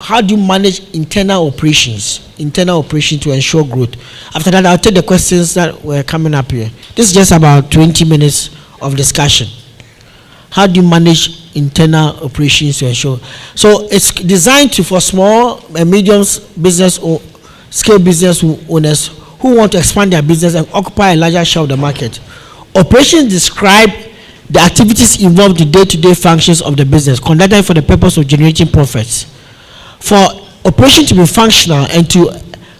how do you manage internal operations to ensure growth? After that, I'll take the questions that were coming up here. This is just about 20 minutes of discussion. How do you manage internal operations to ensure? So it's designed for small and medium business or scale business owners who want to expand their business and occupy a larger share of the market. Operations describe the activities involved in day-to-day functions of the business conducted for the purpose of generating profits. For operation to be functional and to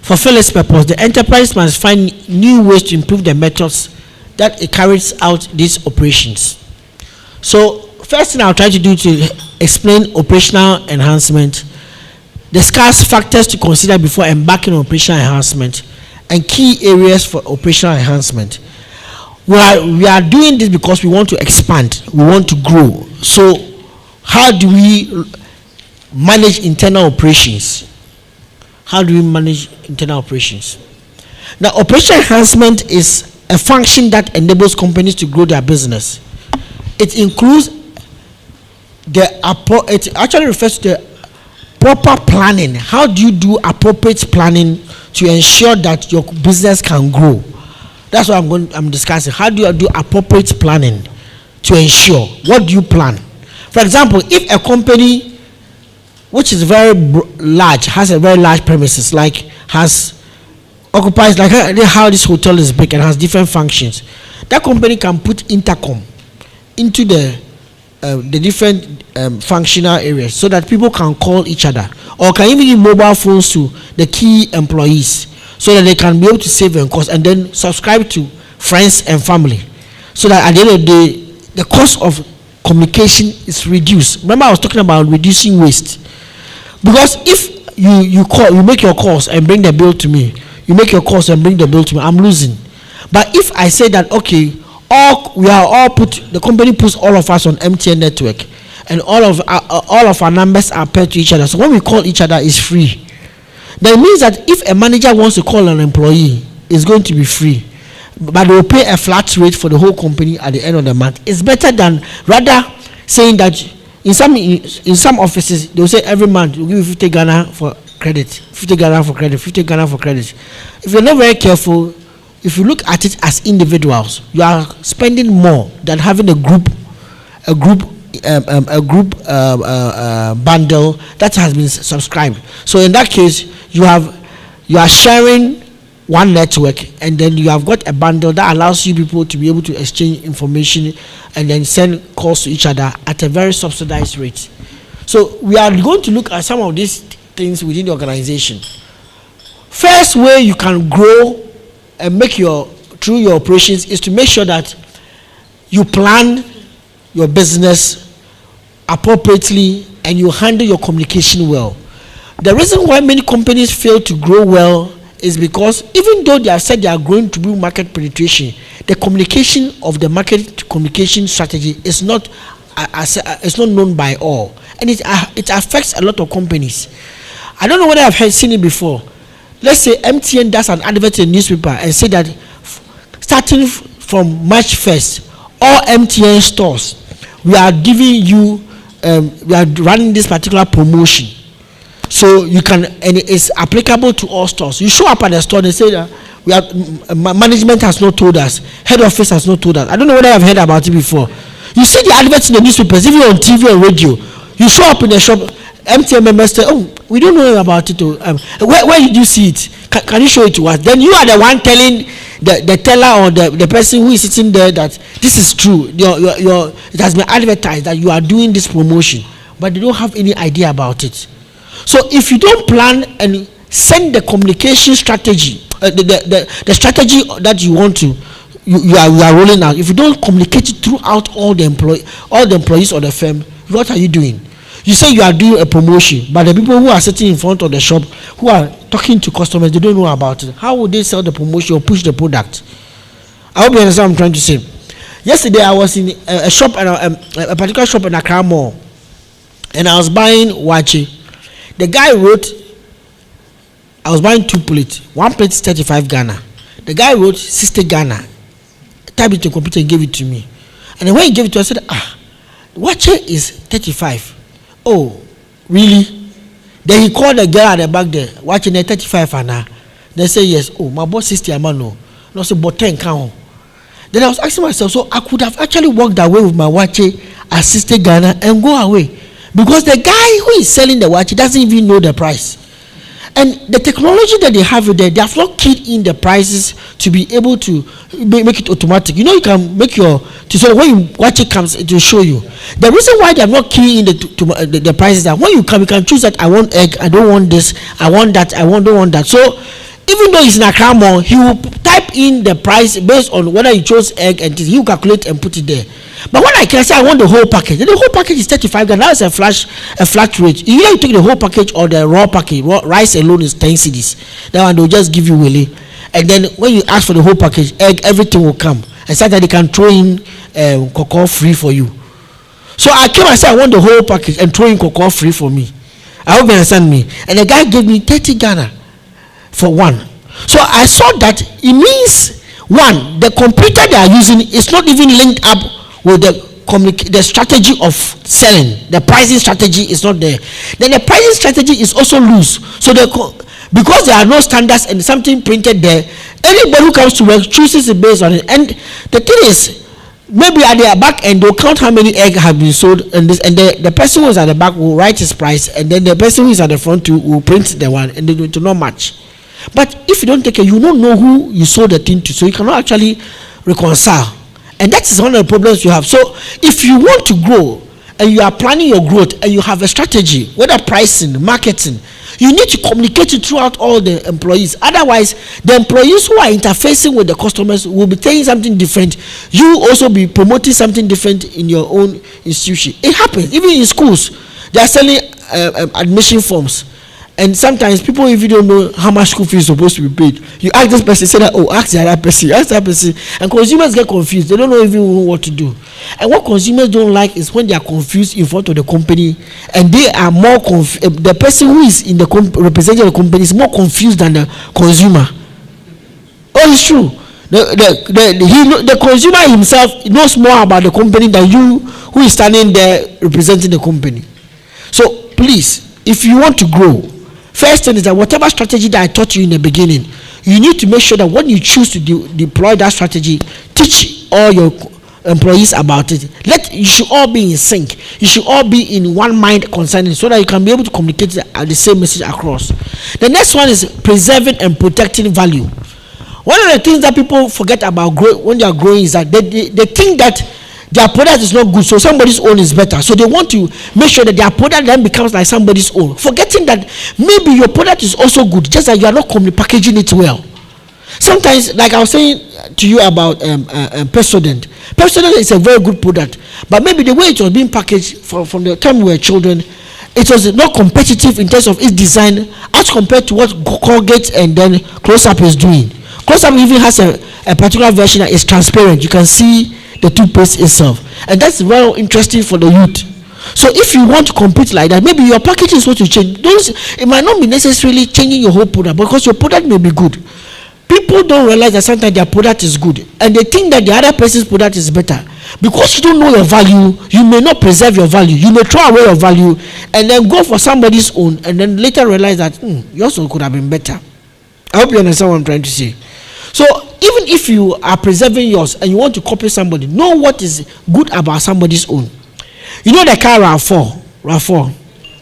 fulfill its purpose, the enterprise must find new ways to improve the methods that it carries out these operations. So first thing I'll try to do to explain operational enhancement, discuss factors to consider before embarking on operational enhancement, and key areas for operational enhancement. We are doing this because we want to expand, we want to grow. So how do we manage internal operations? How do we manage internal operations? Now, operational enhancement is a function that enables companies to grow their business. It includes it actually refers to the proper planning. How do you do appropriate planning to ensure that your business can grow? That's what I'm discussing. How do you do appropriate planning to ensure? What do you plan? For example, if a company which is very large, has a very large premises, like occupies like how this hotel is big and has different functions, that company can put intercom into the different functional areas so that people can call each other, or can even use mobile phones to the key employees so that they can be able to save on cost and then subscribe to friends and family, so that at the end of the day the cost of communication is reduced. Remember, I was talking about reducing waste. Because if you make your calls and bring the bill to me, I'm losing. But if I say that, okay, the company puts all of us on MTN network, and all of our numbers are paired to each other, so when we call each other, it's free. That means that if a manager wants to call an employee, it's going to be free, but they will pay a flat rate for the whole company at the end of the month. It's better than rather saying that in some offices they will say every month we'll give you 50 Ghana for credit, 50 Ghana for credit, 50 Ghana for credit. If you're not very careful, if you look at it as individuals, you are spending more than having a group bundle that has been subscribed. So in that case, you are sharing one network, and then you have got a bundle that allows you people to be able to exchange information and then send calls to each other at a very subsidized rate. So we are going to look at some of these things within the organization. First way you can grow and through your operations is to make sure that you plan your business appropriately and you handle your communication well. The reason why many companies fail to grow well is because even though they have said they are going to do market penetration, the communication of the market communication strategy is not known by all, and it affects a lot of companies. I don't know whether I've seen it before. Let's say MTN does an advert in the newspaper and say that starting from March 1st, all MTN stores, we are giving you, we are running this particular promotion. So you can, and it's applicable to all stores. You show up at the store, they say that management has not told us, head office has not told us. I don't know whether I've heard about it before. You see the adverts in the newspapers, even on TV or radio. You show up in the shop, MTN members say, oh, we don't know about it. Where did you see it? Can you show it to us? Then you are the one telling the teller or the person who is sitting there that this is true. It has been advertised that you are doing this promotion, but they don't have any idea about it. So if you don't plan and send the communication strategy, the strategy that you want to, you are rolling out, if you don't communicate it throughout all the employees of the firm, what are you doing? You say you are doing a promotion, but the people who are sitting in front of the shop, who are talking to customers, they don't know about it. How would they sell the promotion or push the product? I hope you understand what I'm trying to say. Yesterday I was in a shop, a particular shop in Accra Mall, and I was buying wachi. The guy wrote, I was buying 2 plates. 1 plate is 35 Ghana. The guy wrote 60 Ghana. Typed it to the computer and gave it to me. And then when he gave it to me, I said, wache is 35. Oh, really? Then he called the girl at the back there, watching the 35 and now. They say yes. Oh, my boss 60 a man no. No, say but 10 count. Then I was asking myself, so I could have actually walked away with my watch, assisted Ghana, and go away, because the guy who is selling the watch doesn't even know the price. And the technology that they have there, they have not keyed in the prices to be able to make it automatic. You know, you can make your, so when you watch it comes, it will show you. The reason why they are not keying in the prices that when you come, you can choose that I want egg, I don't want this, I want that, don't want that. So even though it's in a cramon, he will type in the price based on whether you chose egg, and he will calculate and put it there. But when I can say I want the whole package, the whole package is 35. Now it's a flat rate. Either you take the whole package or the raw package. Rice alone is 10 cedis. That one they'll just give you willy. And then when you ask for the whole package, egg, everything will come. And so that they can throw in cocoa free for you. So I came and said I want the whole package and throw in cocoa free for me. I hope you understand me. And the guy gave me 30 Ghana for one. So I saw that it means one, the computer they are using is not even linked up with the strategy of selling. The pricing strategy is not there. Then the pricing strategy is also loose. So because there are no standards and something printed there, anybody who comes to work chooses it based on it. And the thing is, maybe at their back end they'll count how many eggs have been sold, and the person who is at the back will write his price, and then the person who is at the front too will print the one, and it will not match. But if you don't take it, you don't know who you sold the thing to, so you cannot actually reconcile. And that is one of the problems you have. So if you want to grow and you are planning your growth and you have a strategy, whether pricing, marketing, you need to communicate it throughout all the employees. Otherwise, the employees who are interfacing with the customers will be saying something different. You also be promoting something different in your own institution. It happens even in schools. They are selling admission forms. And sometimes people, if you don't know how much school fees is supposed to be paid, you ask this person, say that, oh, ask the other person, ask that person. And consumers get confused. They don't know even what to do. And what consumers don't like is when they are confused in front of the company, and they are more the person who is in the representing the company is more confused than the consumer. Oh, it's true. The consumer himself knows more about the company than you who is standing there representing the company. So please, if you want to grow, first thing is that whatever strategy that I taught you in the beginning, you need to make sure that when you choose to deploy that strategy, teach all your employees about it. You should all be in sync. You should all be in one mind concerning, so that you can be able to communicate the same message across. The next one is preserving and protecting value. One of the things that people forget about when they are growing is that they think that their product is not good, so somebody's own is better. So they want to make sure that their product then becomes like somebody's own, forgetting that maybe your product is also good, just that you are not packaging it well. Sometimes, like I was saying to you about Pepsodent. Pepsodent is a very good product, but maybe the way it was being packaged from the time we were children, it was not competitive in terms of its design as compared to what Colgate and then Close-Up is doing. Close-Up even has a particular version that is transparent. You can see the toothpaste itself, and that's very interesting for the youth. So if you want to compete like that, maybe your packaging is what you change. It might not be necessarily changing your whole product, because your product may be good. People don't realize that sometimes their product is good, and they think that the other person's product is better. Because you don't know your value, you may not preserve your value. You may throw away your value and then go for somebody's own, and then later realize that yours could have been better. I hope you understand what I'm trying to say. So even if you are preserving yours and you want to copy somebody, know what is good about somebody's own. You know the car RAV4.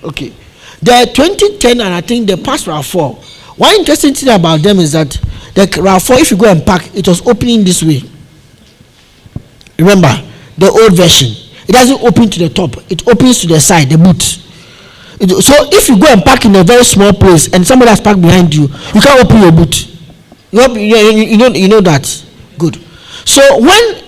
Okay. The 2010 and I think the past RAV4. One interesting thing about them is that the RAV4, if you go and park, it was opening this way. Remember, the old version. It doesn't open to the top. It opens to the side, the boot. So if you go and park in a very small place and somebody has parked behind you, you can't open your boot. You know that. Good. So when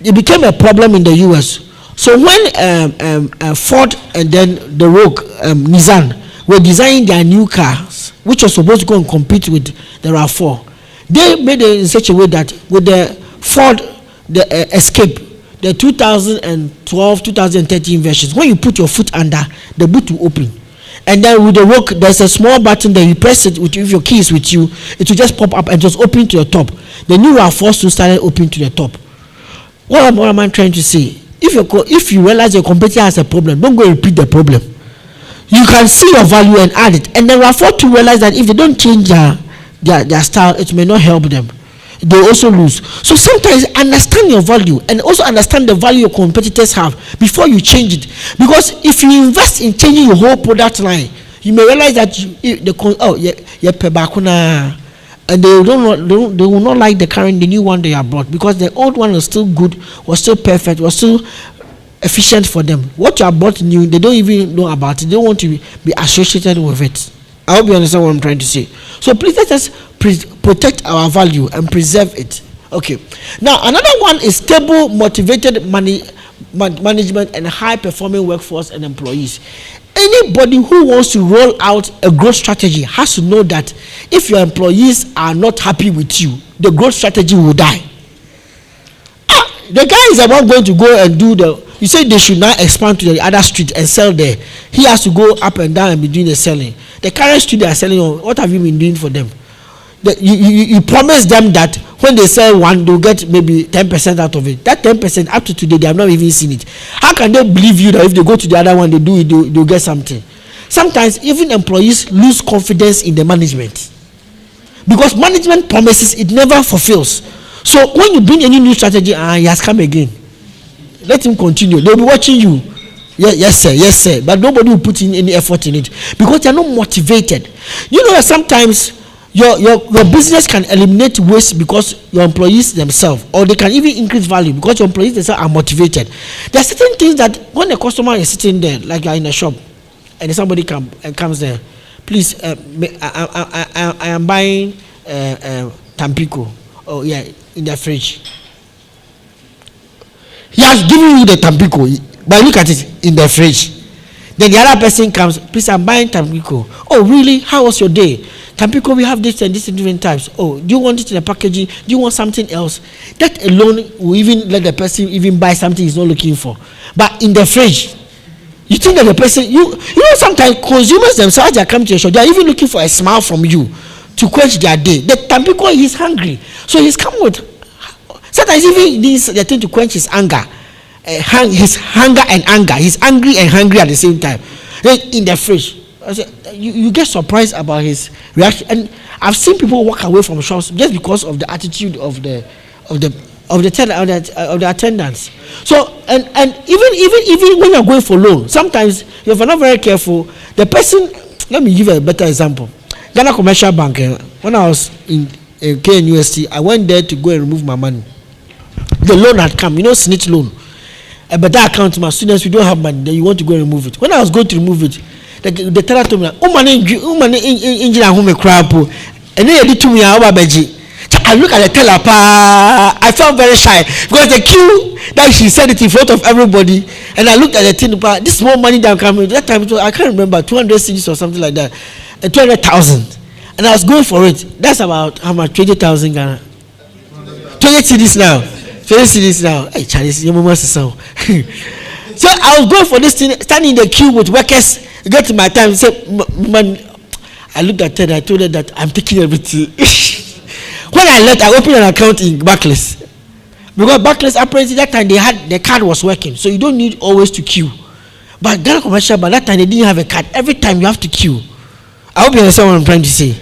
it became a problem in the US, so when Ford and then the Rogue, Nissan were designing their new cars, which was supposed to go and compete with the RAV4, they made it in such a way that with the Ford, the Escape, the 2012, 2013 versions, when you put your foot under, the boot will open. And then with the Rogue, there's a small button that you press it with, if your key is with you, it will just pop up and just open to the top. The new RAV4 to start opening to the top. What am I trying to say? If you realize your competitor has a problem, don't go and repeat the problem. you can see your value and add it, and then afford to realize that if they don't change their style, it may not help them. They also lose. So sometimes understand your value and also understand the value your competitors have before you change it. Because if you invest in changing your whole product line, you may realize that and they will not like the new one they have brought, because the old one was still good, was still perfect, was still efficient for them. What you have bought new, they don't even know about it. They don't want to be associated with it. I hope you understand what I'm trying to say. So please let us protect our value and preserve it. Okay. Now another one is stable, motivated management and high performing workforce and employees. Anybody who wants to roll out a growth strategy has to know that if your employees are not happy with you, the growth strategy will die. The guy is about going to go and do you say they should now expand to the other street and sell there. He has to go up and down and be doing the selling. The current street they are selling on, what have you been doing for them? You promise them that when they sell one, they'll get maybe 10% out of it. That 10%, up to today, they have not even seen it. How can they believe you that if they go to the other one, they do it, they'll get something? Sometimes even employees lose confidence in the management, because management promises, it never fulfills. So when you bring any new strategy, he has come again. Let him continue. They'll be watching you. Yes sir, yes sir. But nobody will put in any effort in it because they're not motivated. You know that sometimes your business can eliminate waste because your employees themselves, or they can even increase value because your employees themselves are motivated. There are certain things that when a customer is sitting there, like you're in a shop, and somebody comes there, please, I am buying Tampico. Oh yeah, in the fridge. He has given you the Tampico, but look at it in the fridge. Then the other person comes, please, I'm buying Tampico. Oh really? How was your day? Tampico, we have this and this different types. Oh, do you want it in the packaging? Do you want something else? That alone will even let the person even buy something he's not looking for. But in the fridge, you think that the person, you know, sometimes consumers themselves, they come to your shop, they are even looking for a smile from you to quench their day. The Tampico, he's hungry, so he's come with. Sometimes even this the thing to quench his anger, his hunger and anger. He's angry and hungry at the same time. Then in the fridge, I said, you get surprised about his reaction. And I've seen people walk away from shops just because of the attitude of the attendants. So and even when you're going for loan, sometimes if you're not very careful, the person. Let me give you a better example. Ghana Commercial Bank. When I was in KNUST, I went there to go and remove my money. The loan had come, snitch loan. But that account, my students, we don't have money. Then you want to go and remove it. When I was going to remove it, the teller told me, engine at home crap. And then they did to me, I look at the teller, I felt very shy because the queue that she said it in front of everybody, and I looked at the thing, this small money that coming. That time I can't remember, 200 CDs or something like that, 200,000, and I was going for it. That's about how much? 20,000 Ghana. 20 CDs now. 20 CDs now. Hey, Charlie, your mama says so. So I was going for this thing, standing in the queue with workers. Get to my time. Say, man, I looked at her and I told her that I'm taking everything. When I left, I opened an account in Barclays. Because Barclays, apparently that time the card was working, so you don't need always to queue. But Ghana Commercial, by that time they didn't have a card. Every time you have to queue. I hope you understand what I'm trying to say.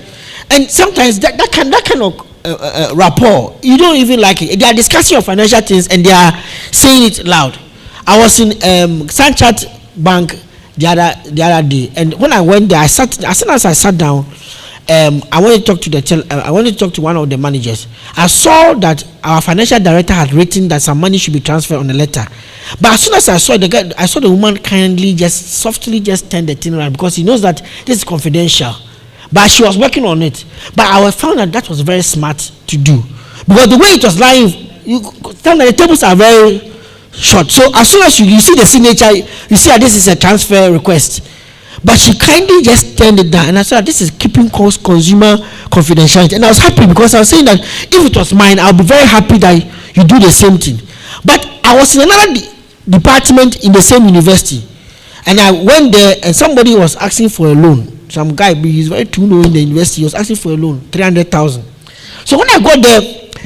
And sometimes that kind of rapport, you don't even like it. They are discussing your financial things and they are saying it loud. I was in Sanchat Bank the other day, and when I went there, as soon as I sat down, I wanted to talk to one of the managers. I saw that our financial director had written that some money should be transferred on the letter. But as soon as I saw the woman kindly softly turned the thing around because he knows that this is confidential. But she was working on it. But I found that was very smart to do because the way it was lying, you found that the tables are very short. So as soon as you see the signature, you see that this is a transfer request. But she kindly just turned it down, and I said, this is keeping consumer confidentiality. And I was happy because I was saying that if it was mine, I'll be very happy that you do the same thing. But I was in another department in the same university, and I went there, and somebody was asking for a loan. Some guy, he's very too low in the university, he was asking for a loan, 300,000. So when I got there,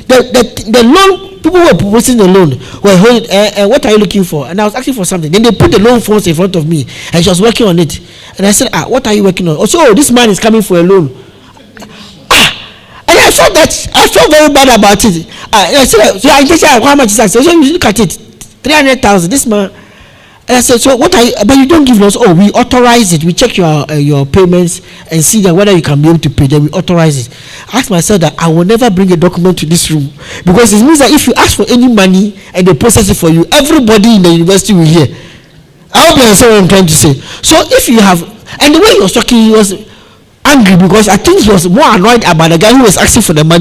the loan people were proposing the loan. Well, what are you looking for? And I was asking for something. Then they put the loan forms in front of me, and she was working on it. And I said, what are you working on? Also, oh, this man is coming for a loan. And I felt very bad about it. I said, so I just said, how much is that? So you look at it, 300,000. This man. And I said, so what are you? But you don't give loans. Oh, we authorize it. We check your payments and see that whether you can be able to pay. Then we authorize it. I asked myself that I will never bring a document to this room, because it means that if you ask for any money and they process it for you, everybody in the university will hear. I hope you understand what I'm trying to say. So if you have, and the way he was talking, he was angry, because I think he was more annoyed about the guy who was asking for the money.